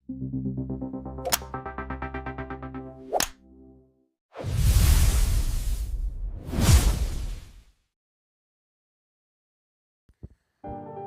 तो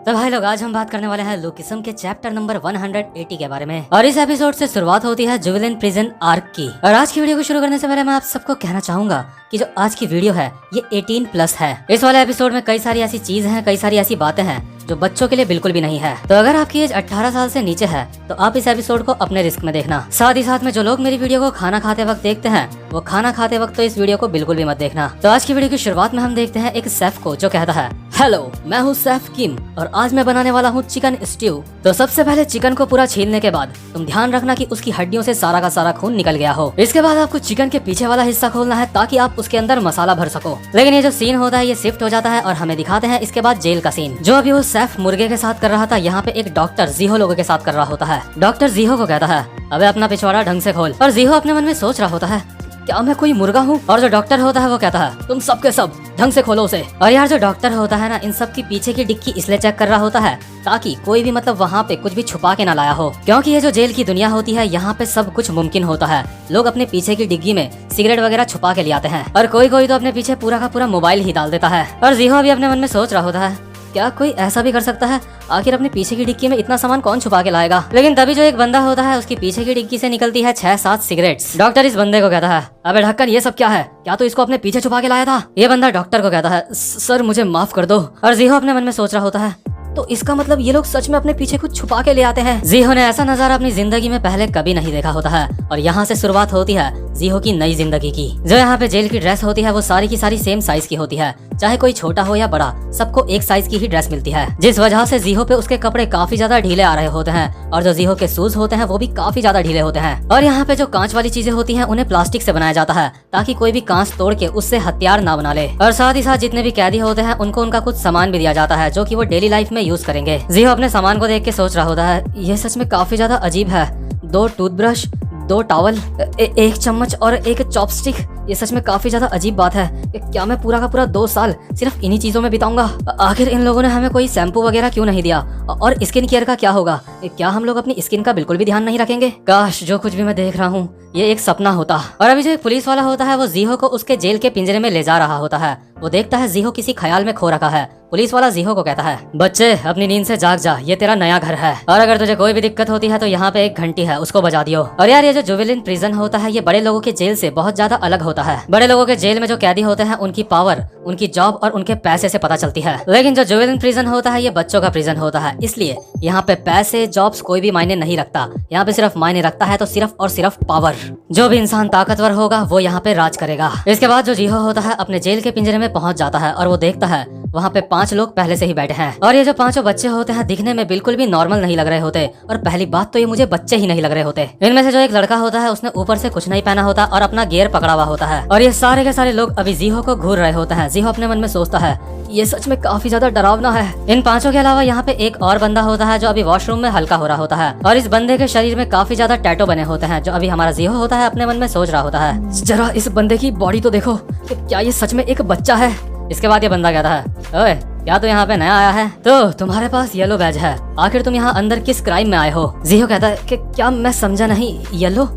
भाई लोग, आज हम बात करने वाले हैं लुकिज्म के चैप्टर नंबर 180 के बारे में। और इस एपिसोड से शुरुआत होती है जुवेलिन प्रिजन आर्क की। और आज की वीडियो को शुरू करने से पहले मैं आप सबको कहना चाहूंगा कि जो आज की वीडियो है ये 18+ है। इस वाले एपिसोड में कई सारी ऐसी चीज हैं, कई सारी ऐसी बातें हैं जो बच्चों के लिए बिल्कुल भी नहीं है। तो अगर आपकी एज 18 साल से नीचे है तो आप इस एपिसोड को अपने रिस्क में देखना। साथ ही साथ में जो लोग मेरी वीडियो को खाना खाते वक्त देखते हैं वो खाना खाते वक्त तो इस वीडियो को बिल्कुल भी मत देखना। तो आज की वीडियो की शुरुआत में हम देखते हैं एक शेफ को जो कहता है, हेलो, मैं हूँ शेफ किम और आज मैं बनाने वाला हूँ चिकन स्ट्यू। तो सबसे पहले चिकन को पूरा छीलने के बाद तुम ध्यान रखना कि उसकी हड्डियों से सारा का सारा खून निकल गया हो। इसके बाद आपको चिकन के पीछे वाला हिस्सा खोलना है ताकि आप उसके अंदर मसाला भर सको। लेकिन ये जो सीन होता है ये शिफ्ट हो जाता है और हमें दिखाते हैं इसके बाद जेल का सीन, जो अभी वो शेफ मुर्गे के साथ कर रहा था। यहाँ पे एक डॉक्टर जीहो लोगों के साथ कर रहा होता है। डॉक्टर जीहो को कहता है, अबे अपना पिछवाड़ा ढंग से खोल। और जीहो अपने मन में सोच रहा होता है, क्या मैं कोई मुर्गा हूँ? और जो डॉक्टर होता है वो कहता है, तुम सबके सब ढंग से खोलो उसे। और यार जो डॉक्टर होता है ना, इन सब की पीछे की डिक्की इसलिए चेक कर रहा होता है ताकि कोई भी वहाँ पे कुछ भी छुपा के ना लाया हो, क्योंकि ये जो जेल की दुनिया होती है यहाँ पे सब कुछ मुमकिन होता है। लोग अपने पीछे की डिग्गी में सिगरेट वगैरह छुपा के ले आते हैं और कोई कोई तो अपने पीछे पूरा का पूरा मोबाइल ही डाल देता है। और जीहो भी अपने मन में सोच रहा होता है, क्या कोई ऐसा भी कर सकता है? आखिर अपने पीछे की डिक्की में इतना सामान कौन छुपा के लाएगा? लेकिन तभी जो एक बंदा होता है उसकी पीछे की डिक्की से निकलती है 6-7 सिगरेट्स। डॉक्टर इस बंदे को कहता है, अबे ढक्कन, ये सब क्या है? क्या तू इसको अपने पीछे छुपा के लाया था? ये बंदा डॉक्टर को कहता है, सर मुझे माफ कर दो। और जीहो अपने मन में सोच रहा होता है, तो इसका मतलब ये लोग सच में अपने पीछे कुछ छुपा के ले आते हैं। जीहो ने ऐसा नजारा अपनी जिंदगी में पहले कभी नहीं देखा होता है। और यहाँ से शुरुआत होती है जीहो की नई जिंदगी की। जो यहाँ पे जेल की ड्रेस होती है वो सारी की सारी सेम साइज की होती है, चाहे कोई छोटा हो या बड़ा, सबको एक साइज की ही ड्रेस मिलती है। जिस वजह से जीहो पे उसके कपड़े काफी ज्यादा ढीले आ रहे होते हैं और जो जीहो के शूज होते हैं वो भी काफी ज्यादा ढीले होते हैं। और यहाँ पे जो कांच वाली चीजें होती हैं उन्हें प्लास्टिक से बनाया जाता है ताकि कोई भी कांच तोड़ के उससे हथियार ना बना ले। और साथ ही साथ जितने भी कैदी होते हैं उनको उनका कुछ सामान भी दिया जाता है जो कि वो डेली लाइफ में यूज करेंगे। जीहो अपने सामान को देख के सोच रहा होता है, ये सच में काफी ज्यादा अजीब है। 2 टूथब्रश, 2 टॉवल, 1 चम्मच और 1 चॉपस्टिक। ये सच में काफी ज्यादा अजीब बात है। क्या मैं पूरा का पूरा 2 साल सिर्फ इन्हीं चीजों में बिताऊंगा? आखिर इन लोगों ने हमें कोई शैम्पू वगैरह क्यों नहीं दिया? और स्किन केयर का क्या होगा? क्या हम लोग अपनी स्किन का बिल्कुल भी ध्यान नहीं रखेंगे? काश जो कुछ भी मैं देख रहा हूँ ये एक सपना होता। और अभी जो एक पुलिस वाला होता है वो जीहो को उसके जेल के पिंजरे में ले जा रहा होता है। वो देखता है जीहो किसी ख्याल में खो रखा है। पुलिस वाला जीहो को कहता है, बच्चे अपनी नींद से जाग जा, ये तेरा नया घर है और अगर तुझे कोई भी दिक्कत होती है तो यहाँ पे एक घंटी है, उसको बजा दियो। और यार ये जो जुवेलिन प्रिजन होता है ये बड़े लोगों के जेल से बहुत ज्यादा अलग होता है। बड़े लोगों के जेल में जो कैदी होते हैं उनकी पावर, उनकी जॉब और उनके पैसे से पता चलती है। लेकिन जो जुवेलिन प्रिजन होता है ये बच्चों का प्रिजन होता है, इसलिए यहाँ पे पैसे, जॉब्स कोई भी मायने नहीं रखता। यहाँ पे सिर्फ मायने रखता है तो सिर्फ और सिर्फ पावर। जो भी इंसान ताकतवर होगा वो यहाँ पे राज करेगा। इसके बाद जो जीहो होता है अपने जेल के पिंजरे में पहुंच जाता है और वो देखता है वहाँ पे 5 लोग पहले से ही बैठे हैं। और ये जो 5 बच्चे होते हैं दिखने में बिल्कुल भी नॉर्मल नहीं लग रहे होते। और पहली बात तो ये मुझे बच्चे ही नहीं लग रहे होते। इनमें से जो एक लड़का होता है उसने ऊपर से कुछ नहीं पहना होता और अपना गियर पकड़ा हुआ होता है। और ये सारे के सारे लोग अभी जीहो को घूर रहे होते हैं। जीहो अपने मन में सोचता है, ये सच में काफी ज्यादा डरावना है। इन 5 के अलावा यहाँ पे एक और बंदा होता है जो अभी वॉशरूम में हल्का हो रहा होता है। और इस बंदे के शरीर में काफी ज्यादा टैटू बने होते हैं। जो अभी हमारा जीहो होता है अपने मन में सोच रहा होता है, जरा इस बंदे की बॉडी तो देखो, क्या ये सच में एक बच्चा है? इसके बाद ये बंदा कहता है, ओए क्या तू यहाँ पे नया आया है? तो तुम्हारे पास येलो बैज है, आखिर तुम यहाँ अंदर किस क्राइम में आए हो? जीहो कहता है कि क्या मैं समझा नहीं, येलो?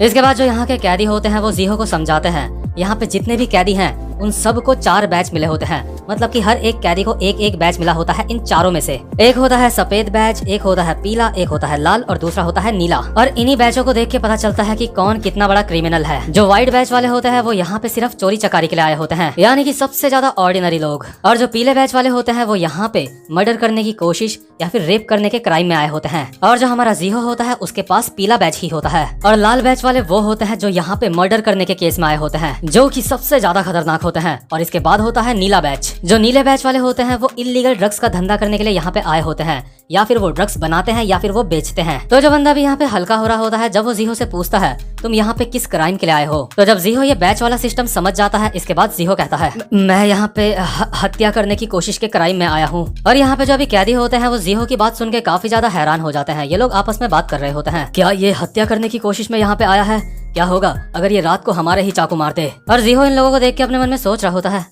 इसके बाद जो यहाँ के कैदी होते हैं वो जीहो को समझाते हैं यहाँ पे जितने भी कैदी हैं उन सबको 4 बैच मिले होते हैं। मतलब कि हर एक कैदी को एक एक बैच मिला होता है इन चारों में से। एक होता है सफेद बैच, एक होता है पीला, एक होता है लाल और दूसरा होता है नीला। और इन्हीं बैचों को देख के पता चलता है कि कौन कितना बड़ा क्रिमिनल है। जो व्हाइट बैच वाले होते हैं वो यहाँ पे सिर्फ चोरी चकारी के लिए आए होते हैं, यानी कि सबसे ज्यादा ऑर्डिनरी लोग। और जो पीले बैच वाले होते हैं वो यहाँ पे मर्डर करने की कोशिश या फिर रेप करने के क्राइम में आए होते हैं। और जो हमारा जीहो होता है उसके पास पीला बैच ही होता है। और लाल बैच वाले वो होते हैं जो यहाँ पे मर्डर करने के केस में आए होते हैं, जो कि सबसे ज्यादा खतरनाक होते हैं। और इसके बाद होता है नीला बैच। जो नीले बैच वाले होते हैं वो इलीगल ड्रग्स का धंधा करने के लिए यहाँ पे आए होते हैं, या फिर वो ड्रग्स बनाते हैं या फिर वो बेचते हैं। तो जो बंदा भी यहाँ पे हल्का हो रहा होता है, जब वो जीहो से पूछता है तुम यहाँ पे किस क्राइम के लिए आए हो, तो जब जीहो ये बैच वाला सिस्टम समझ जाता है, इसके बाद जीहो कहता है मैं यहाँ पे हत्या करने की कोशिश के क्राइम में आया हूँ। और यहाँ पे जो अभी कैदी होते हैं वो जीहो की बात सुन के काफी ज्यादा हैरान हो जाते हैं। ये लोग आपस में बात कर रहे होते हैं, क्या ये हत्या करने की कोशिश में यहाँ पे आया है? क्या होगा अगर ये रात को हमारे ही चाकू मार दे? और जीहो इन लोगों को देख के अपने मन में सोच रहा होता है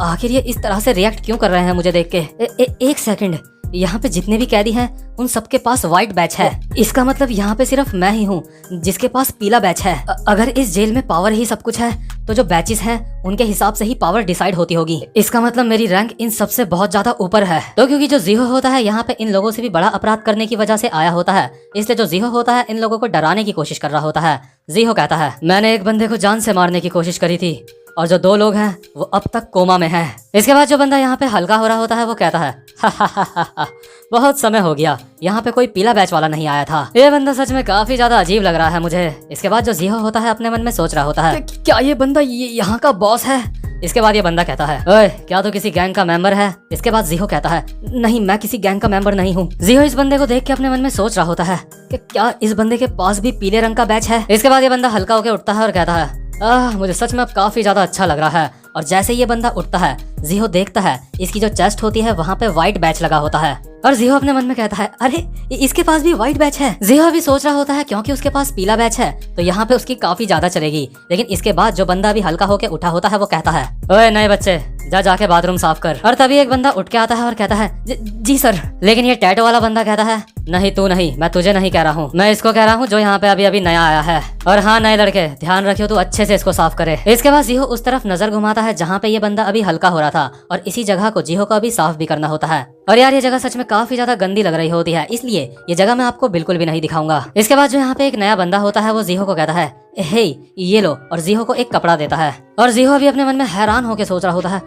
आखिर ये इस तरह से रिएक्ट क्यों कर रहे हैं मुझे देख के। एक सेकंड, यहाँ पे जितने भी कैदी हैं उन सबके पास व्हाइट बैच है। इसका मतलब यहाँ पे सिर्फ मैं ही हूँ जिसके पास पीला बैच है। अगर इस जेल में पावर ही सब कुछ है तो जो बैचेस हैं उनके हिसाब से ही पावर डिसाइड होती होगी। इसका मतलब मेरी रैंक इन सबसे बहुत ज्यादा ऊपर है। तो क्योंकि जो जीहो होता है यहाँ पे इन लोगों से भी बड़ा अपराध करने की वजह से आया होता है, इसलिए जो जीहो होता है इन लोगों को डराने की कोशिश कर रहा होता है। जीहो कहता है मैंने एक बंदे को जान से मारने की कोशिश करी थी और जो 2 लोग हैं वो अब तक कोमा में हैं। इसके बाद जो बंदा यहाँ पे हल्का हो रहा होता है वो कहता है बहुत समय हो गया, यहाँ पे कोई पीला बैच वाला नहीं आया था। ये बंदा सच में काफी ज्यादा अजीब लग रहा है मुझे। इसके बाद जो जीहो होता है अपने मन में सोच रहा होता है क्या ये बंदा यहाँ का बॉस है। इसके बाद ये बंदा कहता है ओए क्या तू किसी गैंग का मेंबर है। इसके बाद जीहो कहता है नहीं मैं किसी गैंग का मेंबर नहीं हूँ। जीहो इस बंदे को देख के अपने मन में सोच रहा होता है कि क्या इस बंदे के पास भी पीले रंग का बैच है। इसके बाद ये बंदा हल्का होकर उठता है और कहता है मुझे सच में अब काफी ज्यादा अच्छा लग रहा है। और जैसे ये बंदा उठता है जीहो देखता है इसकी जो चेस्ट होती है वहाँ पे व्हाइट बैच लगा होता है और जीहो अपने मन में कहता है अरे इसके पास भी व्हाइट बैच है। जीहो भी सोच रहा होता है क्योंकि उसके पास पीला बैच है तो यहाँ पे उसकी काफी ज्यादा चलेगी। लेकिन इसके बाद जो बंदा भी हल्का होके उठा होता है वो कहता है ओए नए बच्चे जाके बाथरूम साफ कर। और तभी एक बंदा उठ के आता है और कहता है जी सर। लेकिन ये टैटो वाला बंदा कहता है नहीं तू नहीं, मैं तुझे नहीं कह रहा हूँ, मैं इसको कह रहा हूँ जो यहाँ पे अभी अभी नया आया है। और हाँ नए लड़के ध्यान रखियो तू अच्छे से इसको साफ करे। इसके बाद जीहो उस तरफ नजर घुमाता है जहाँ पे ये बंदा अभी हल्का हो रहा था और इसी जगह को जीहो को अभी साफ भी करना होता है। और यार ये जगह सच में काफी ज्यादा गंदी लग रही होती है, इसलिए ये जगह मैं आपको बिल्कुल भी नहीं दिखाऊंगा। इसके बाद जो यहाँ पे एक नया बंदा होता है वो जीहो को कहता है हे ये लो, और जीहो को एक कपड़ा देता है। और जीहो भी अपने मन में हैरान होकर सोच रहा होता है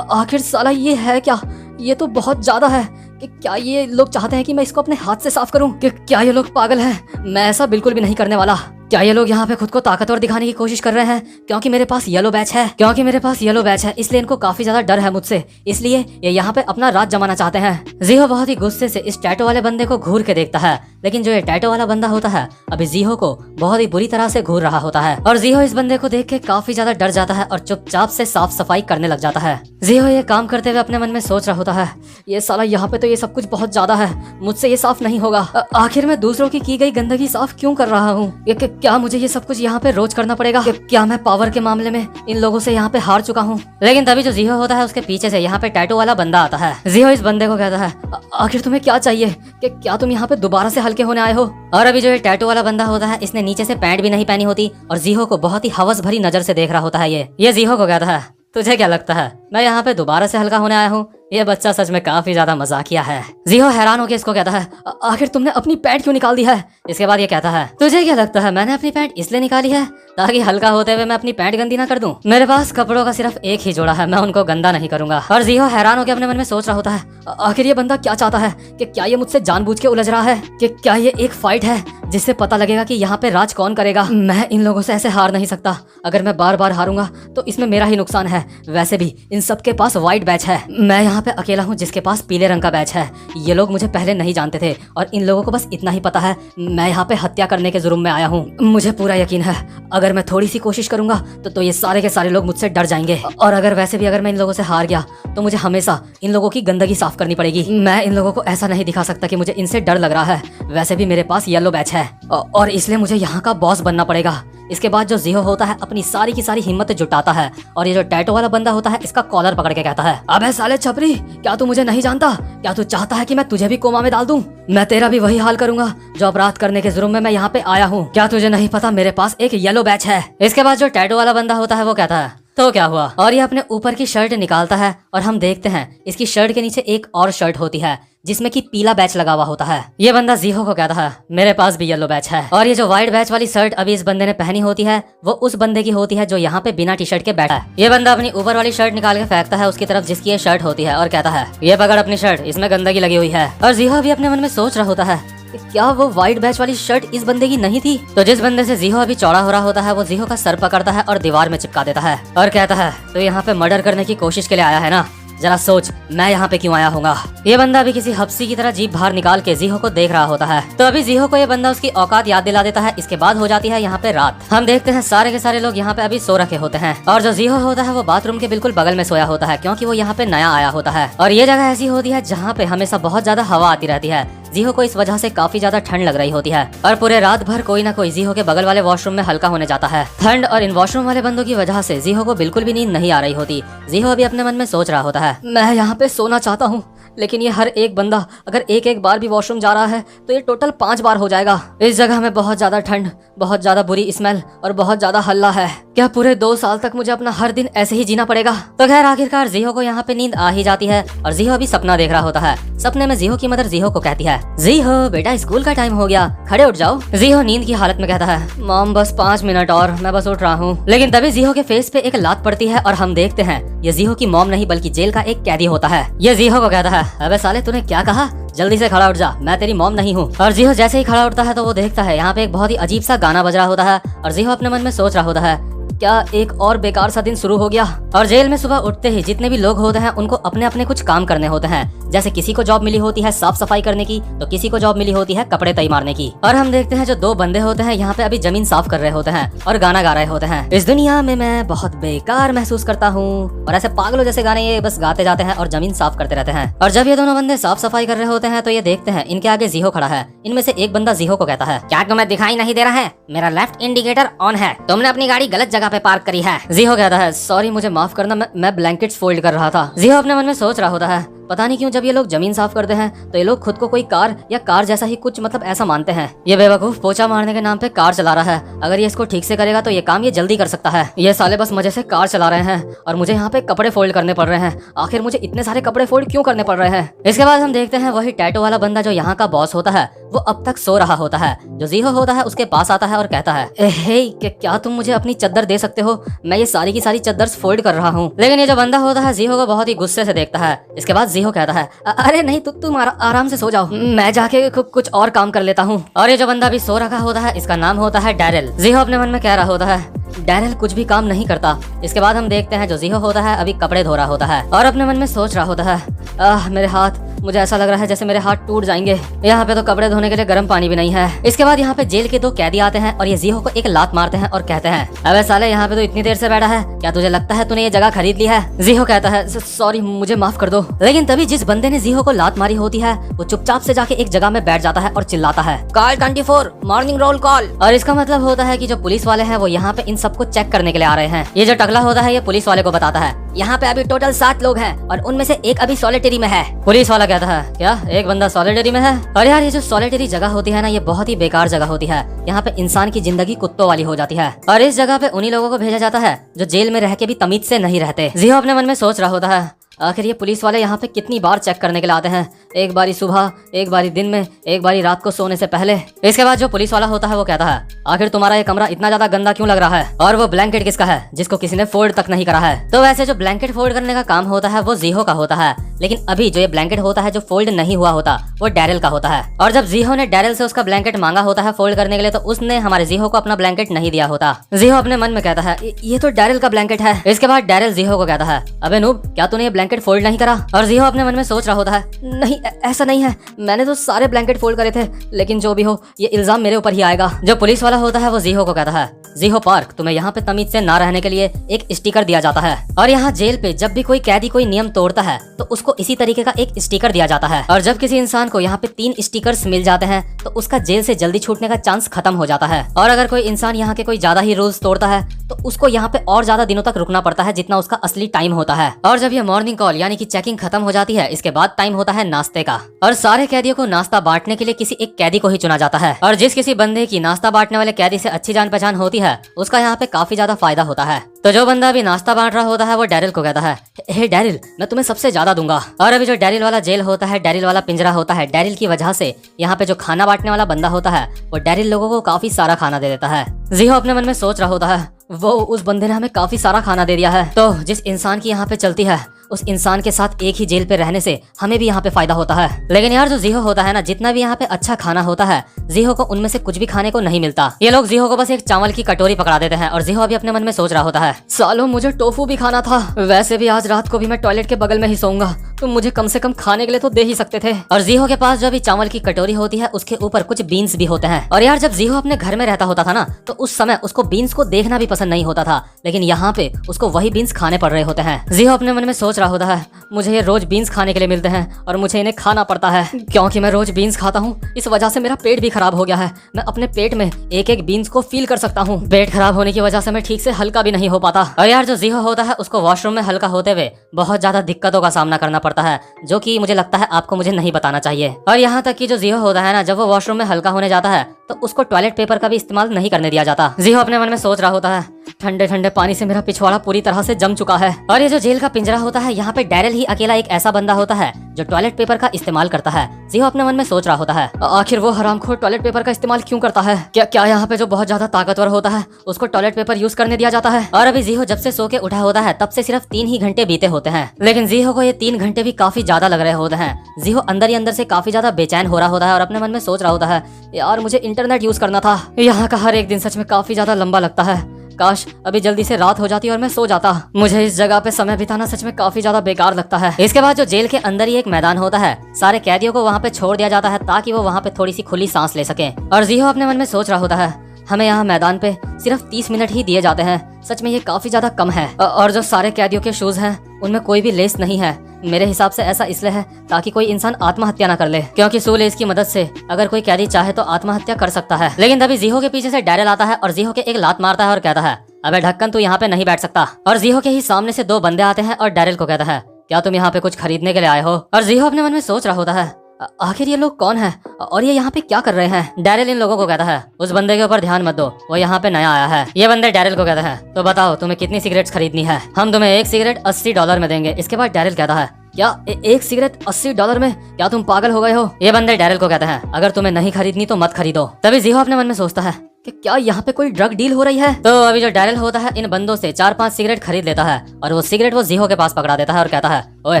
आखिर साला ये है क्या, ये तो बहुत ज्यादा है कि क्या ये लोग चाहते हैं कि मैं इसको अपने हाथ से साफ करूं? कि क्या ये लोग पागल हैं? मैं ऐसा बिल्कुल भी नहीं करने वाला। क्या ये लोग यहाँ पे खुद को ताकतवर दिखाने की कोशिश कर रहे हैं क्योंकि मेरे पास येलो बैच है, इसलिए इनको काफी ज्यादा डर है मुझसे, इसलिए ये यहाँ पे अपना राज जमाना चाहते हैं। जीहो बहुत ही गुस्से से इस टैटो वाले बंदे को घूर के देखता है, लेकिन जो ये टैटो वाला बंदा होता है अभी जीहो को बहुत ही बुरी तरह से घूर रहा होता है। और जीहो इस बंदे को देख के काफी ज्यादा डर जाता है और चुपचाप से साफ सफाई करने लग जाता है। जीहो ये काम करते हुए अपने मन में सोच रहा होता है ये साला यहाँ पे तो ये सब कुछ बहुत ज्यादा है, मुझसे ये साफ नहीं होगा। आखिर मैं दूसरों की गई गंदगी साफ क्यों कर रहा हूँ? क्या मुझे ये सब कुछ यहाँ पे रोज करना पड़ेगा? क्या मैं पावर के मामले में इन लोगों से यहाँ पे हार चुका हूँ? लेकिन तभी जो जीहो होता है उसके पीछे से यहाँ पे टैटू वाला बंदा आता है। जीहो इस बंदे को कहता है आखिर तुम्हें क्या चाहिए, कि क्या तुम यहाँ पे दोबारा से हल्के होने आए हो? और अभी जो ये टैटू वाला बंदा होता है इसने नीचे से पैंट भी नहीं पहनी होती और जीहो को बहुत ही हवस भरी नजर से देख रहा होता है। ये जीहो को कहता है तुझे क्या लगता है मैं यहाँ पे दोबारा से हल्का होने आया हूँ? ये बच्चा सच में काफी ज्यादा मजाकिया है। जीहो हैरान होकर इसको कहता है आखिर तुमने अपनी पैंट क्यों निकाल दी है? इसके बाद ये कहता है तुझे क्या लगता है मैंने अपनी पैंट इसलिए निकाली है ताकि हल्का होते हुए मैं अपनी पैंट गंदी ना कर दूं? मेरे पास कपड़ों का सिर्फ एक ही जोड़ा है, मैं उनको गंदा नहीं करूंगा। और जीहो हैरान होकर अपने मन में सोच रहा होता है आखिर ये बंदा क्या चाहता है, कि क्या ये मुझसे जानबूझ के उलझ रहा है, कि क्या ये एक फाइट है जिससे पता लगेगा कि यहाँ पे राज कौन करेगा? मैं इन लोगों से ऐसे हार नहीं सकता, अगर मैं बार बार हारूंगा तो इसमें मेरा ही नुकसान है। वैसे भी इन सबके पास व्हाइट बैच है, मैं यहाँ पे अकेला हूँ जिसके पास पीले रंग का बैच है। ये लोग मुझे पहले नहीं जानते थे और इन लोगों को बस इतना ही पता है मैं यहाँ पे हत्या करने के जुर्म में आया हूँ। मुझे पूरा यकीन है अगर मैं थोड़ी सी कोशिश करूंगा तो ये सारे के सारे लोग मुझसे डर जाएंगे। और अगर वैसे भी अगर मैं इन लोगों से हार गया तो मुझे हमेशा इन लोगों की गंदगी साफ करनी पड़ेगी। मैं इन लोगों को ऐसा नहीं दिखा सकता कि मुझे इनसे डर लग रहा है। वैसे भी मेरे पास येलो बैच है और इसलिए मुझे यहाँ का बॉस बनना पड़ेगा। इसके बाद जो जीहो होता है अपनी सारी की सारी हिम्मत जुटाता है और ये जो टैटो वाला बंदा होता है इसका कॉलर पकड़ के कहता है अबे साले छपरी, क्या तू मुझे नहीं जानता? क्या तू चाहता है कि मैं तुझे भी कोमा में डाल दूं? मैं तेरा भी वही हाल करूंगा जो अपराध करने के जुर्म में मैं यहाँ पे आया हूँ। क्या तुझे नहीं पता मेरे पास एक येलो बैच है? इसके बाद जो टैटो वाला बंदा होता है वो कहता है तो क्या हुआ? और ये अपने ऊपर की शर्ट निकालता है और हम देखते हैं इसकी शर्ट के नीचे एक और शर्ट होती है जिसमें कि पीला बैच लगा हुआ होता है। ये बंदा जीहो को कहता है मेरे पास भी येलो बैच है। और ये जो व्हाइट बैच वाली शर्ट अभी इस बंदे ने पहनी होती है वो उस बंदे की होती है जो यहाँ पे बिना टी शर्ट के बैठा है। ये बंदा अपनी ऊपर वाली शर्ट निकाल के फेंकता है उसकी तरफ जिसकी ये शर्ट होती है और कहता है ये पकड़ अपनी शर्ट, इसमें गंदगी लगी हुई है। और जीहो भी अपने मन में सोच रहा होता है क्या वो व्हाइट बैच वाली शर्ट इस बंदे की नहीं थी? तो जिस बंदे से जीहो अभी चौड़ा हो रहा होता है वो जीहो का सर पकड़ता है और दीवार में चिपका देता है और कहता है तो यहाँ पे मर्डर करने की कोशिश के लिए आया है ना? जरा सोच मैं यहाँ पे क्यों आया होगा? ये बंदा भी किसी हफ्सी की तरह जीभ बाहर निकाल के जीहो को देख रहा होता है। तो अभी जीहो को ये बंदा उसकी औकात याद दिला देता है। इसके बाद हो जाती है यहाँ पे रात। हम देखते हैं सारे के सारे लोग यहाँ पे अभी सो रखे होते हैं और जो जीहो होता है वो बाथरूम के बिल्कुल बगल में सोया होता है क्योंकि वो यहाँ पे नया आया होता है। और ये जगह ऐसी होती है जहाँ पे हमेशा बहुत ज्यादा हवा आती रहती है। जीहो को इस वजह से काफी ज्यादा ठंड लग रही होती है और पूरे रात भर कोई ना कोई जीहो के बगल वाले वॉशरूम में हल्का होने जाता है। ठंड और इन वॉशरूम वाले बंदों की वजह से जीहो को बिल्कुल भी नींद नहीं आ रही होती। जीहो अभी अपने मन में सोच रहा होता है मैं यहाँ पे सोना चाहता हूँ लेकिन ये हर एक बंदा अगर एक एक बार भी वॉशरूम जा रहा है तो ये टोटल 5 बार हो जाएगा। इस जगह में बहुत ज्यादा ठंड, बहुत ज्यादा बुरी स्मेल और बहुत ज्यादा हल्ला है। क्या पूरे 2 साल तक मुझे अपना हर दिन ऐसे ही जीना पड़ेगा? तो खैर आखिरकार जीहो को यहाँ पे नींद आ ही जाती है और जीहो अभी सपना देख रहा होता है। सपने में जीहो की मदर जीहो को कहती है, जीहो बेटा स्कूल का टाइम हो गया, खड़े उठ जाओ। जीहो नींद की हालत में कहता है, मॉम बस 5 मिनट और, मैं बस उठ रहा हूँ। लेकिन तभी जीहो के फेस पे एक लात पड़ती है और हम देखते हैं ये जीहो की मॉम नहीं बल्कि जेल का एक कैदी होता है। ये जीहो को कहता है, अबे साले तूने क्या कहा, जल्दी से खड़ा उठ जा, मैं तेरी मॉम नहीं हूँ। और जीहो जैसे ही खड़ा उठता है तो वो देखता है यहाँ पे एक बहुत ही अजीब सा गाना बज रहा होता है और जीहो अपने मन में सोच रहा होता है, क्या एक और बेकार सा दिन शुरू हो गया। और जेल में सुबह उठते ही जितने भी लोग होते हैं उनको अपने अपने कुछ काम करने होते हैं। जैसे किसी को जॉब मिली होती है साफ सफाई करने की, तो किसी को जॉब मिली होती है कपड़े तय मारने की। और हम देखते हैं जो 2 बंदे होते हैं यहाँ पे अभी जमीन साफ कर रहे होते हैं और गाना गा रहे होते हैं, इस दुनिया में मैं बहुत बेकार महसूस करता हूँ। और ऐसे पागलों जैसे गाने ये बस गाते जाते हैं और जमीन साफ करते रहते हैं। और जब ये दोनों बंदे साफ सफाई कर रहे होते हैं तो ये देखते हैं इनके आगे जीहो खड़ा है। इनमें से एक बंदा जीहो को कहता है, क्या तुम्हें दिखाई नहीं दे रहा है, मेरा लेफ्ट इंडिकेटर ऑन है, तुमने अपनी गाड़ी गलत जगह पे पार्क करी है। जीहो कहता है, सॉरी मुझे माफ करना, मैं ब्लैंकेट्स फोल्ड कर रहा था। जीहो अपने मन में सोच रहा होता है, पता नहीं क्यों जब ये लोग जमीन साफ करते हैं तो ये लोग खुद को कोई कार या कार जैसा ही कुछ मतलब ऐसा मानते हैं। ये बेवकूफ पोछा मारने के नाम पे कार चला रहा है, अगर ये इसको ठीक से करेगा तो ये काम ये जल्दी कर सकता है। ये साले बस मजे से कार चला रहे हैं और मुझे यहाँ पे कपड़े फोल्ड करने पड़ रहे हैं। आखिर मुझे इतने सारे कपड़े फोल्ड क्यों करने पड़ रहे हैं? इसके बाद हम देखते हैं वही टैटू वाला बंदा जो यहाँ का बॉस होता है वो अब तक सो रहा होता है। जो जीहो होता है उसके पास आता है और कहता है, हे क्या तुम मुझे अपनी चद्दर दे सकते हो, मैं ये सारी की सारी चद्दर फोल्ड कर रहा हूँ। लेकिन ये जो बंदा होता है जीहो को बहुत ही गुस्से से देखता है। इसके बाद जीहो कहता है, अरे नहीं तुम आराम से सो जाओ, मैं जाके कुछ और काम कर लेता हूँ। और ये जो बंदा भी सो रखा होता है इसका नाम होता है डैरिल। जीहो अपने मन में कह रहा होता है, डैरिल कुछ भी काम नहीं करता। इसके बाद हम देखते हैं जो जीहो होता है अभी कपड़े धो रहा होता है और अपने मन में सोच रहा होता है, मेरे हाथ, मुझे ऐसा लग रहा है जैसे मेरे हाथ टूट जाएंगे। यहाँ पे तो कपड़े धोने के लिए गर्म पानी भी नहीं है। इसके बाद यहाँ पे जेल के 2 कैदी आते हैं और ये जीहो को एक लात मारते हैं और कहते हैं, अबे साले यहाँ पे तो इतनी देर से बैठा है, क्या तुझे लगता है तूने ये जगह खरीद ली है? जीहो कहता है, सॉरी मुझे माफ कर दो। लेकिन तभी जिस बंदे ने जीहो को लात मारी होती है वो चुपचाप से जाके एक जगह में बैठ जाता है और चिल्लाता है, कॉल 24 मॉर्निंग रोल कॉल। और इसका मतलब होता है कि जो पुलिस वाले हैं वो यहाँ पे इन सबको चेक करने के लिए आ रहे हैं। ये जो टकला होता है ये पुलिस वाले को बताता है, यहाँ पे अभी टोटल 7 लोग हैं और उनमें से एक अभी सॉलिटरी में है। पुलिस वाला कहता है, क्या एक बंदा सॉलिटरी में है? और यार ये जो सॉलिटरी जगह होती है ना ये बहुत ही बेकार जगह होती है। यहाँ पे इंसान की जिंदगी कुत्तों वाली हो जाती है और इस जगह पे उन्हीं लोगों को भेजा जाता है जो जेल में रह के भी तमीज से नहीं रहते। जीहो अपने मन में सोच रहा होता है, आखिर ये पुलिस वाले यहाँ पे कितनी बार चेक करने के लिए आते हैं, एक बारी सुबह, एक बारी दिन में, एक बारी रात को सोने से पहले। इसके बाद जो पुलिस वाला होता है वो कहता है, आखिर तुम्हारा ये कमरा इतना ज्यादा गंदा क्यों लग रहा है और वो ब्लैंकेट किसका है जिसको किसी ने फोल्ड तक नहीं करा है? तो वैसे जो ब्लैंकेट फोल्ड करने का काम होता है वो जीहो का होता है, लेकिन अभी जो ये ब्लैंकेट होता है जो फोल्ड नहीं हुआ होता वो डैरिल का होता है। और जब जीहो ने डैरिल से उसका ब्लैंकेट मांगा होता है फोल्ड करने के लिए तो उसने हमारे जीहो को अपना ब्लैंकेट नहीं दिया होता। जीहो अपने मन में कहता है, ये तो डैरिल का ब्लैंकेट है। इसके बाद डैरिल जीहो को कहता है, अबे नूब क्या तूने ये ब्लैंकेट फोल्ड नहीं करा? और जीहो अपने मन में सोच रहा होता है, नहीं ऐसा नहीं है, मैंने तो सारे ब्लैंकेट फोल्ड करे थे, लेकिन जो भी हो ये इल्जाम मेरे ऊपर ही आएगा। जो पुलिस वाला होता है वो जीहो को कहता है, जीहो पार्क तुम्हें यहाँ पे तमीज से ना रहने के लिए एक स्टिकर दिया जाता है और यहाँ जेल पे जब भी कोई कैदी कोई नियम तोड़ता है तो उसको इसी तरीके का एक स्टिकर दिया जाता है। और जब किसी इंसान को यहाँ पे 3 स्टिकर्स मिल जाते हैं तो उसका जेल से जल्दी छूटने का चांस खत्म हो जाता है। और अगर कोई इंसान यहाँ के कोई ज्यादा ही रूल्स तोड़ता है तो उसको यहाँ पे और ज्यादा दिनों तक रुकना पड़ता है जितना उसका असली टाइम होता है। और जब ये मॉर्निंग कॉल यानी कि चेकिंग खत्म हो जाती है इसके बाद टाइम होता है नाश्ते का और सारे कैदियों को नाश्ता बांटने के लिए किसी एक कैदी को ही चुना जाता है। और जिस किसी बंदे की नाश्ता बांटने वाले कैदी से अच्छी जान पहचान होती है उसका यहाँ पे काफी ज्यादा फायदा होता है। तो जो बंदा अभी नाश्ता बांट रहा होता है वो डैरिल को कहता है, हे डैरिल मैं तुम्हें सबसे ज्यादा दूंगा। और अभी जो डैरिल वाला जेल होता है, डैरिल वाला पिंजरा होता है, डैरिल की वजह से यहाँ पे जो खाना बांटने वाला बंदा होता है वो डैरिल लोगों को काफी सारा खाना दे देता है। जीहो अपने मन में सोच रहा होता है, वो उस बंदे ने हमें काफी सारा खाना दे दिया है, तो जिस इंसान की यहाँ पे चलती है उस इंसान के साथ एक ही जेल पे रहने से हमें भी यहाँ पे फायदा होता है। लेकिन यार जो जीहो होता है ना, जितना भी यहाँ पे अच्छा खाना होता है जीहो को उनमें से कुछ भी खाने को नहीं मिलता। ये लोग जीहो को बस एक चावल की कटोरी पकड़ा देते हैं और जीहो अभी अपने मन में सोच रहा होता है, सालों मुझे टोफू भी खाना था, वैसे भी आज रात को भी मैं टॉयलेट के बगल में ही सोऊंगा, तुम मुझे कम से कम खाने के लिए तो दे ही सकते थे। और जीहो के पास जो अभी चावल की कटोरी होती है उसके ऊपर कुछ बीन्स भी होते हैं। और यार जब जीहो अपने घर में रहता होता था ना तो उस समय उसको बीन्स को देखना भी पसंद नहीं होता था, लेकिन यहाँ पे उसको वही बीन्स खाने पड़ रहे होते हैं। जीहो अपने मन में सोच रहा होता है मुझे ये रोज बीन्स खाने के लिए मिलते हैं और मुझे इन्हें खाना पड़ता है क्योंकि मैं रोज बीन्स खाता हूँ। इस वजह से मेरा पेट भी खराब हो गया है। मैं अपने पेट में एक एक बीन्स को फील कर सकता हूँ। पेट खराब होने की वजह से मैं ठीक से हल्का भी नहीं हो पाता। और यार जो जीहो होता है उसको वॉशरूम में हल्का होते हुए बहुत ज्यादा दिक्कतों का सामना करना पड़ता है, जो कि मुझे लगता है आपको मुझे नहीं बताना चाहिए। और यहाँ तक कि जो जीहो होता है ना, जब वो वॉशरूम में हल्का होने जाता है तो उसको टॉयलेट पेपर का भी इस्तेमाल नहीं करने दिया जाता। जीहो अपने मन में सोच रहा होता है ठंडे ठंडे पानी से मेरा पिछवाड़ा पूरी तरह से जम चुका है। और ये जो जेल का पिंजरा होता है, यहाँ पे डैरेल ही अकेला एक ऐसा बंदा होता है जो टॉयलेट पेपर का इस्तेमाल करता है। जीहो अपने मन में सोच रहा होता है आखिर वो हरामखोर टॉयलेट पेपर का इस्तेमाल क्यों करता है? क्या यहाँ पे जो बहुत ज्यादा ताकतवर होता है उसको टॉयलेट पेपर यूज करने दिया जाता है? और अभी जीहो जब से सो के उठा होता है तब से सिर्फ 3 ही घंटे बीते होते हैं, लेकिन जीहो को ये 3 घंटे भी काफी ज्यादा लग रहे होते हैं। जीहो अंदर ही अंदर से काफी ज्यादा बेचैन हो रहा होता है और अपने मन में सोच रहा होता है यार मुझे इंटरनेट यूज करना था। यहाँ का हर एक दिन सच में काफी ज्यादा लंबा लगता है। काश अभी जल्दी से रात हो जाती और मैं सो जाता। मुझे इस जगह पे समय बिताना सच में काफी ज्यादा बेकार लगता है। इसके बाद जो जेल के अंदर ही एक मैदान होता है, सारे कैदियों को वहाँ पे छोड़ दिया जाता है ताकि वो वहाँ पे थोड़ी सी खुली सांस ले सके। और जीहो अपने मन में सोच रहा होता है हमें यहाँ मैदान पे सिर्फ 30 मिनट ही दिए जाते हैं, सच में ये काफी ज्यादा कम है। और जो सारे कैदियों के शूज हैं उनमें कोई भी लेस नहीं है। मेरे हिसाब से ऐसा इसलिए है ताकि कोई इंसान आत्महत्या ना कर ले, क्योंकि शू लेस की मदद से अगर कोई कैदी चाहे तो आत्महत्या कर सकता है। लेकिन तभी जीहो के पीछे से डैरेल आता है और जीहो के एक लात मारता है और कहता है अबे ढक्कन तू यहाँ पे नहीं बैठ सकता। और जीहो के ही सामने से 2 बंदे आते हैं और डैरेल को कहता है क्या तुम यहाँ पे कुछ खरीदने के लिए आए हो? और जीहो अपने मन में सोच रहा होता है आखिर ये लोग कौन है और ये यहाँ पे क्या कर रहे हैं? डैरेल इन लोगों को कहता है उस बंदे के ऊपर ध्यान मत दो, वो यहाँ पे नया आया है। ये बंदे डैरेल को कहता है तो बताओ तुम्हें कितनी सिगरेट्स खरीदनी है? हम तुम्हें एक सिगरेट $80 में देंगे। इसके बाद डैरेल कहता है क्या एक सिगरेट $80 में? क्या तुम पागल हो गए हो? ये बंदे डैरेल को कहते हैं अगर तुम्हें नहीं खरीदनी तो मत खरीदो। तभी जीहो अपने मन में सोचता है कि क्या यहाँ पे कोई ड्रग डील हो रही है? तो अभी जो डैरेल होता है इन बंदों से 4-5 सिगरेट खरीद लेता है और वो सिगरेट वो जीहो के पास पकड़ा देता है और कहता है ओए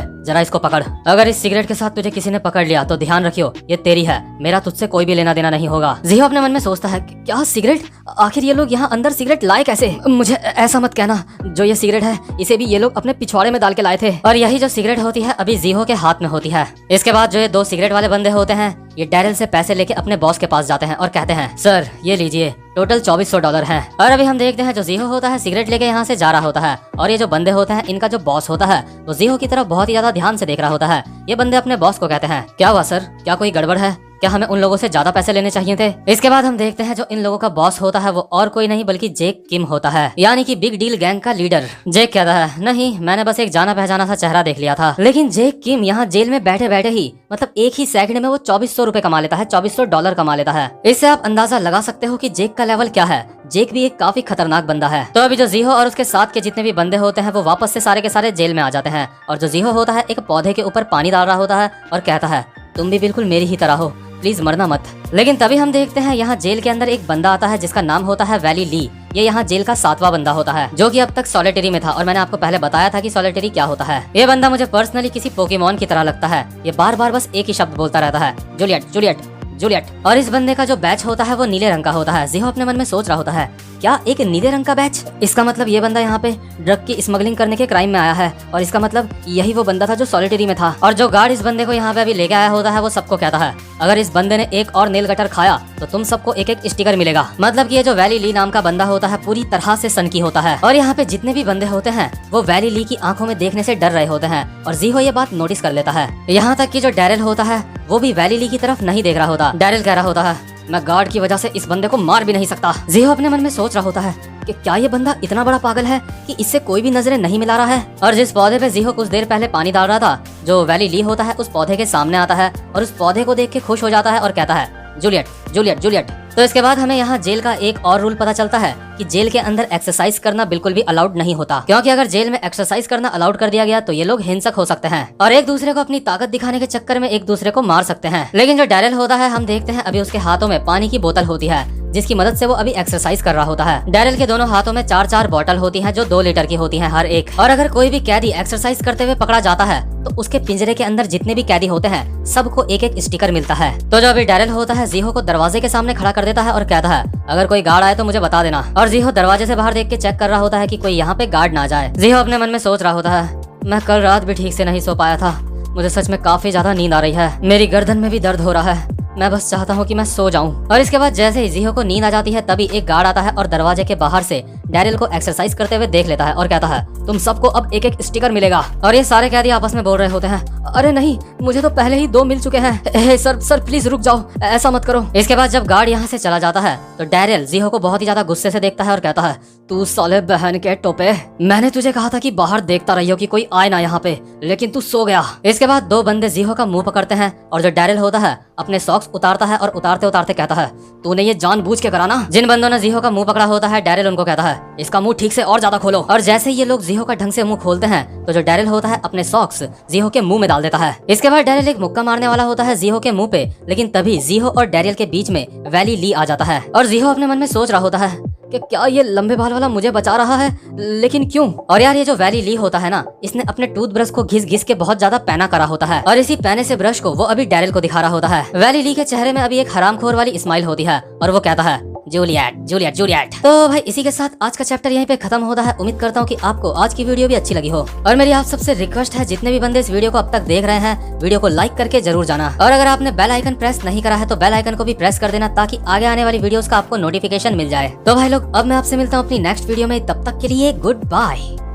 जरा इसको पकड़। अगर इस सिगरेट के साथ तुझे किसी ने पकड़ लिया तो ध्यान रखियो ये तेरी है, मेरा तुझसे कोई भी लेना देना नहीं होगा। जीहो अपने मन में सोचता है क्या सिगरेट? आखिर ये लोग यहाँ अंदर सिगरेट लाए कैसे? मुझे ऐसा मत कहना, जो ये सिगरेट है इसे भी ये लोग अपने पिछवाड़े में डाल के लाए थे। और यही जो सिगरेट होती है अभी जीहो के हाथ में होती है। इसके बाद जो ये 2 सिगरेट वाले बंदे होते हैं ये डैरेल से पैसे लेके अपने बॉस के पास जाते हैं और कहते हैं सर ये लीजिए टोटल $2400 है। और अभी हम देखते हैं जो जीहो होता है सिगरेट लेके यहाँ से जा रहा होता है और ये जो बंदे होते हैं इनका जो बॉस होता है वो जीहो की तरफ बहुत ही ज्यादा ध्यान से देख रहा होता है। ये बंदे अपने बॉस को कहते हैं क्या हुआ सर, क्या कोई गड़बड़ है? क्या हमें उन लोगों से ज्यादा पैसे लेने चाहिए थे? इसके बाद हम देखते हैं जो इन लोगों का बॉस होता है वो और कोई नहीं बल्कि जेक किम होता है, यानी कि बिग डील गैंग का लीडर। जेक कहता है नहीं मैंने बस एक जाना पहचाना सा चेहरा देख लिया था। लेकिन जेक किम यहाँ जेल में बैठे बैठे ही मतलब एक ही सेकंड में वो $2400 कमा लेता है, $2400 कमा लेता है। इससे आप अंदाजा लगा सकते हो कि जेक का लेवल क्या है। जेक भी एक काफी खतरनाक बंदा है। तो अभी जो जीहो और उसके साथ के जितने भी बंदे होते हैं वो वापस से सारे के सारे जेल में आ जाते हैं और जो जीहो होता है एक पौधे के ऊपर पानी डाल रहा होता है और कहता है तुम भी बिल्कुल मेरी ही तरह हो, प्लीज मरना मत। लेकिन तभी हम देखते हैं यहाँ जेल के अंदर एक बंदा आता है जिसका नाम होता है वैली ली। ये यहाँ जेल का 7वां बंदा होता है जो कि अब तक सॉलिटरी में था और मैंने आपको पहले बताया था कि सॉलिटरी क्या होता है। ये बंदा मुझे पर्सनली किसी पोकेमॉन की तरह लगता है। ये बार बार बस एक ही शब्द बोलता रहता है जूलियट जूलियट जूलियट। और इस बंदे का जो बैच होता है वो नीले रंग का होता है। जीहो अपने मन में सोच रहा होता है क्या एक नीले रंग का बैच? इसका मतलब ये बंदा यहाँ पे ड्रग की स्मगलिंग करने के क्राइम में आया है और इसका मतलब यही वो बंदा था जो सॉलिटरी में था। और जो गार्ड इस बंदे को यहाँ पे अभी लेके आया होता है वो सबको कहता है अगर इस बंदे ने एक और नेल कटर खाया तो तुम सबको एक एक स्टिकर मिलेगा। मतलब कि ये जो वैली ली नाम का बंदा होता है पूरी तरह से सनकी होता है और यहाँ पे जितने भी बंदे होते हैं वो वैली ली की आंखों में देखने से डर रहे होते हैं और जीहो ये बात नोटिस कर लेता है। यहाँ तक कि जो डैरेल होता है वो भी वैली ली की तरफ नहीं देख रहा होता। डैरेल कह रहा होता है मैं गार्ड की वजह से इस बंदे को मार भी नहीं सकता। जीहो अपने मन में सोच रहा होता है कि क्या ये बंदा इतना बड़ा पागल है कि इससे कोई भी नजरें नहीं मिला रहा है। और जिस पौधे पे जीहो कुछ देर पहले पानी डाल रहा था जो वैली ली होता है उस पौधे के सामने आता है और उस पौधे को देख के खुश हो जाता है और कहता है जूलियट जूलियट जूलियट। तो इसके बाद हमें यहाँ जेल का एक और रूल पता चलता है कि जेल के अंदर एक्सरसाइज करना बिल्कुल भी अलाउड नहीं होता, क्योंकि अगर जेल में एक्सरसाइज करना अलाउड कर दिया गया तो ये लोग हिंसक हो सकते हैं और एक दूसरे को अपनी ताकत दिखाने के चक्कर में एक दूसरे को मार सकते हैं। लेकिन जो डैरेल होता है हम देखते हैं अभी उसके हाथों में पानी की बोतल होती है जिसकी मदद से वो अभी एक्सरसाइज कर रहा होता है। डैरेल के दोनों हाथों में 4-4 बोतल होती हैं जो 2 लीटर की होती हैं हर एक। और अगर कोई भी कैदी एक्सरसाइज करते हुए पकड़ा जाता है तो उसके पिंजरे के अंदर जितने भी कैदी होते हैं सबको एक एक स्टिकर मिलता है। तो जो अभी डैरेल होता है जीहो को दरवाजे के सामने खड़ा कर देता है और कहता है अगर कोई गार्ड आए तो मुझे बता देना। और जीहो दरवाजे से बाहर देख के चेक कर रहा होता है कि कोई यहाँ पे गार्ड ना जाए। जीहो अपने मन में सोच रहा होता है मैं कल रात भी ठीक से नहीं सो पाया था, मुझे सच में काफी ज्यादा नींद आ रही है, मेरी गर्दन में भी दर्द हो रहा है मैं बस चाहता हूँ कि मैं सो जाऊँ। और इसके बाद जैसे ही जीहो को नींद आ जाती है तभी एक गार्ड आता है और दरवाजे के बाहर से डैरिल को एक्सरसाइज करते हुए देख लेता है और कहता है तुम सबको अब एक एक स्टिकर मिलेगा। और ये सारे कैदी आपस में बोल रहे होते हैं अरे नहीं, मुझे तो पहले ही 2 मिल चुके हैं। सर प्लीज रुक जाओ, ऐसा मत करो। इसके बाद जब गार्ड यहाँ से चला जाता है तो डैरिल जीहो को बहुत ही ज्यादा गुस्से से देखता है और कहता है तू साले बहन के टोपे, मैंने तुझे कहा था कि बाहर देखता रहियो कि कोई आए ना यहाँ पे, लेकिन तू सो गया। इसके बाद 2 बंदे जीहो का मुंह पकड़ते हैं और जो डैरिल होता है अपने सॉक्स उतारता है और उतारते उतारते कहता है तूने ये जानबूझ के करा ना। जिन बंदों ने जीहो का मुंह पकड़ा होता है डैरिल उनको कहता है इसका मुंह ठीक से और ज्यादा खोलो। और जैसे ही ये लोग जीहो का ढंग से मुंह खोलते हैं तो जो डैरिल होता है अपने सॉक्स जीहो के मुंह में डाल देता है। इसके बाद डैरिल एक मुक्का मारने वाला होता है जीहो के मुंह पे, लेकिन तभी जीहो और डैरिल के बीच में वैली ली आ जाता है। और जीहो अपने मन में सोच रहा होता है कि क्या ये लंबे बाल वाला मुझे बचा रहा है, लेकिन क्यों। और यार ये जो वैली ली होता है ना, इसने अपने टूथब्रश को घिस घिस के बहुत ज्यादा पैना करा होता है और इसी पैने से ब्रश को वो अभी डैरिल को दिखा रहा होता है। वैली ली के चेहरे में अभी एक हरामखोर वाली स्माइल होती है और वो कहता है जूलियट जूलियट जूलियट। तो भाई इसी के साथ आज का चैप्टर यहीं पे खत्म होता है। उम्मीद करता हूँ कि आपको आज की वीडियो भी अच्छी लगी हो। और मेरी आप सबसे रिक्वेस्ट है जितने भी बंदे इस वीडियो को अब तक देख रहे हैं, वीडियो को लाइक करके जरूर जाना। और अगर आपने बेल आइकन प्रेस नहीं करा है तो बेल आइकन को भी प्रेस कर देना ताकि आगे आने वाली वीडियोस का आपको नोटिफिकेशन मिल जाए। तो भाई लोग अब मैं आपसे मिलता हूँ अपनी नेक्स्ट वीडियो में, तब तक के लिए गुड बाय।